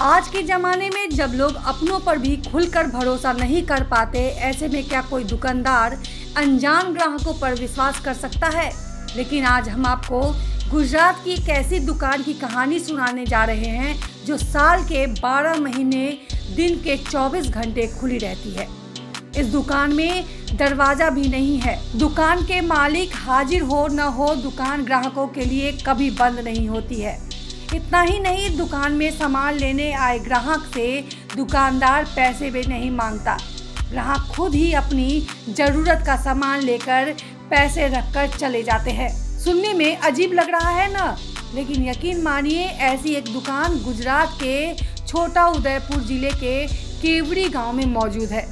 आज के ज़माने में जब लोग अपनों पर भी खुलकर भरोसा नहीं कर पाते, ऐसे में क्या कोई दुकानदार अनजान ग्राहकों पर विश्वास कर सकता है। लेकिन आज हम आपको गुजरात की एक ऐसी दुकान की कहानी सुनाने जा रहे हैं जो साल के 12 महीने दिन के 24 घंटे खुली रहती है। इस दुकान में दरवाजा भी नहीं है। दुकान के मालिक हाजिर हो न हो, दुकान ग्राहकों के लिए कभी बंद नहीं होती है। इतना ही नहीं, दुकान में सामान लेने आए ग्राहक से दुकानदार पैसे भी नहीं मांगता। ग्राहक खुद ही अपनी ज़रूरत का सामान लेकर पैसे रखकर चले जाते हैं। सुनने में अजीब लग रहा है ना, लेकिन यकीन मानिए ऐसी एक दुकान गुजरात के छोटा उदयपुर जिले के केवड़ी गांव में मौजूद है।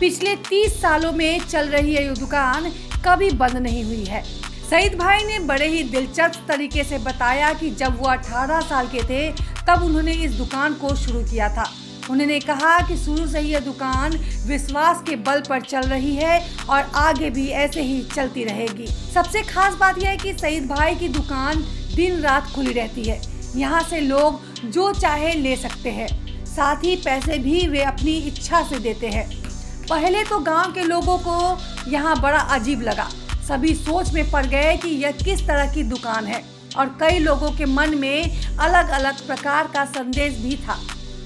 पिछले 30 सालों में चल रही ये दुकान कभी बंद नहीं हुई है। सईद भाई ने बड़े ही दिलचस्प तरीके से बताया कि जब वो 18 साल के थे तब उन्होंने इस दुकान को शुरू किया था। उन्होंने कहा कि शुरू से ही यह दुकान विश्वास के बल पर चल रही है और आगे भी ऐसे ही चलती रहेगी। सबसे खास बात यह है कि सईद भाई की दुकान दिन रात खुली रहती है। यहाँ से लोग जो चाहे ले सकते हैं, साथ ही पैसे भी वे अपनी इच्छा से देते हैं। पहले तो गांव के लोगों को यहाँ बड़ा अजीब लगा। सभी सोच में पड़ गए कि यह किस तरह की दुकान है और कई लोगों के मन में अलग अलग प्रकार का संदेश भी था।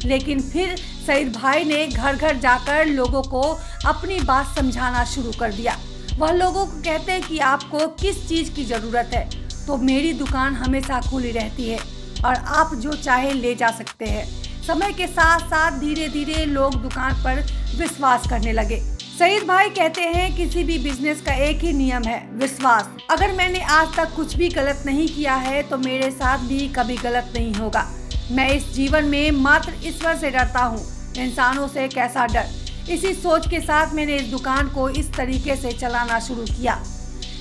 लेकिन फिर सईद भाई ने घर घर जाकर लोगों को अपनी बात समझाना शुरू कर दिया। वह लोगों को कहते हैं कि आपको किस चीज़ की ज़रूरत है तो मेरी दुकान हमेशा खुली रहती है और आप जो चाहे ले जा सकते हैं। समय के साथ साथ धीरे धीरे लोग दुकान पर विश्वास करने लगे। सईद भाई कहते हैं किसी भी बिजनेस का एक ही नियम है, विश्वास। अगर मैंने आज तक कुछ भी गलत नहीं किया है तो मेरे साथ भी कभी गलत नहीं होगा। मैं इस जीवन में मात्र ईश्वर से डरता हूँ, इंसानों से कैसा डर। इसी सोच के साथ मैंने इस दुकान को इस तरीके से चलाना शुरू किया।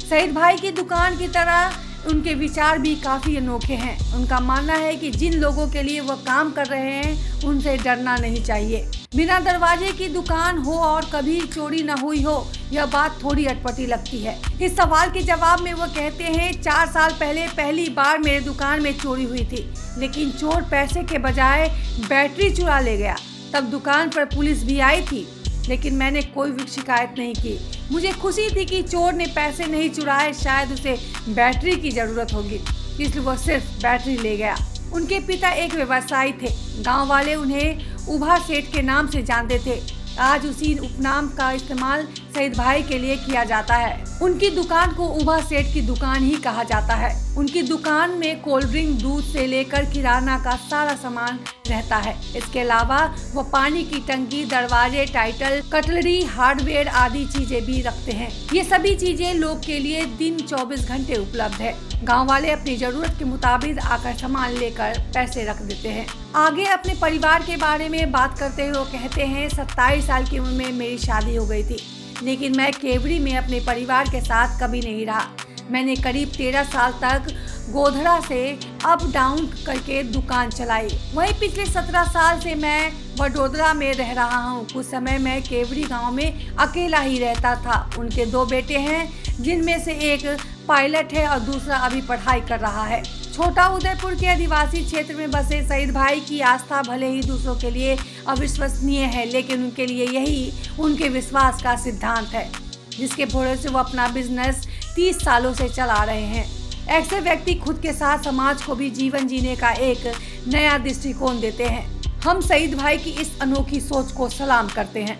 सईद भाई की दुकान की तरह उनके विचार भी काफ़ी अनोखे हैं। उनका मानना है कि जिन लोगों के लिए वो काम कर रहे हैं उनसे डरना नहीं चाहिए। बिना दरवाजे की दुकान हो और कभी चोरी न हुई हो, यह बात थोड़ी अटपटी लगती है। इस सवाल के जवाब में वो कहते हैं 4 साल पहले पहली बार मेरे दुकान में चोरी हुई थी, लेकिन चोर पैसे के बजाय बैटरी चुरा ले गया। तब दुकान पर पुलिस भी आई थी, लेकिन मैंने कोई भी शिकायत नहीं की। मुझे खुशी थी कि चोर ने पैसे नहीं चुराए, शायद उसे बैटरी की ज़रूरत होगी, इसलिए वो सिर्फ बैटरी ले गया। उनके पिता एक व्यवसायी थे। गांव वाले उन्हें उभा सेठ के नाम से जानते थे। आज उसी उपनाम का इस्तेमाल सईद भाई के लिए किया जाता है। उनकी दुकान को उभा सेठ की दुकान ही कहा जाता है। उनकी दुकान में कोल्ड ड्रिंक, दूध से लेकर किराना का सारा सामान रहता है। इसके अलावा वो पानी की टंकी, दरवाजे, टाइटल, कटलरी, हार्डवेयर आदि चीजें भी रखते हैं। ये सभी चीजें लोग के लिए दिन 24 घंटे उपलब्ध है। गांव वाले अपनी जरूरत के मुताबिक आकर सामान लेकर पैसे रख देते हैं। आगे अपने परिवार के बारे में बात करते हुए वो कहते हैं 27 साल की उम्र में मेरी शादी हो गई थी, लेकिन मैं केवड़ी में अपने परिवार के साथ कभी नहीं रहा। मैंने करीब 13 साल तक गोधरा से अप डाउन करके दुकान चलाई। वहीं पिछले 17 साल से मैं वडोदरा में रह रहा हूँ। कुछ समय मैं केवड़ी गांव में अकेला ही रहता था। उनके 2 बेटे हैं, जिनमें से एक पायलट है और दूसरा अभी पढ़ाई कर रहा है। छोटा उदयपुर के आदिवासी क्षेत्र में बसे सईद भाई की आस्था भले ही दूसरों के लिए अविश्वसनीय है, लेकिन उनके लिए यही उनके विश्वास का सिद्धांत है, जिसके भरोसे वो अपना बिजनेस 30 सालों से चला रहे हैं। ऐसे व्यक्ति खुद के साथ समाज को भी जीवन जीने का एक नया दृष्टिकोण देते हैं। हम सईद भाई की इस अनोखी सोच को सलाम करते हैं।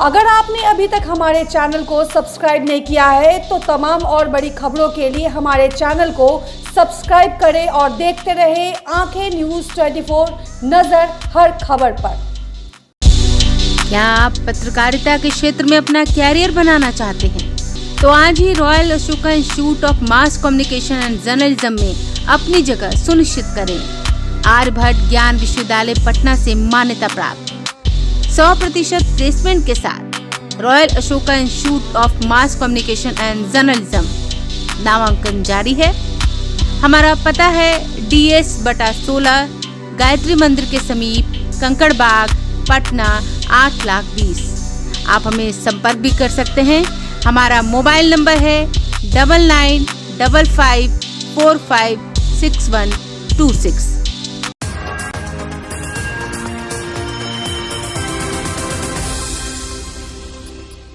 अगर आपने अभी तक हमारे चैनल को सब्सक्राइब नहीं किया है तो तमाम और बड़ी खबरों के लिए हमारे चैनल को सब्सक्राइब करें और देखते रहे आंखें न्यूज़ 24, नजर हर खबर पर। क्या आप पत्रकारिता के क्षेत्र में अपना कैरियर बनाना चाहते हैं? तो आज ही Royal Ashoka Institute of Mass Communication and Journalism में अपनी जगह सुनिश्चित करें। आर्यभट्ट ज्ञान विश्वविद्यालय पटना से मान्यता प्राप्त 100% प्लेसमेंट के साथ royal Ashoka Institute of Mass Communication and journalism नामांकन जारी है। हमारा पता है DS/16 गायत्री मंदिर के समीप, कंकड़ बाग, पटना 8,20,000। आप हमें संपर्क भी कर सकते हैं। हमारा मोबाइल नंबर है 9955456126।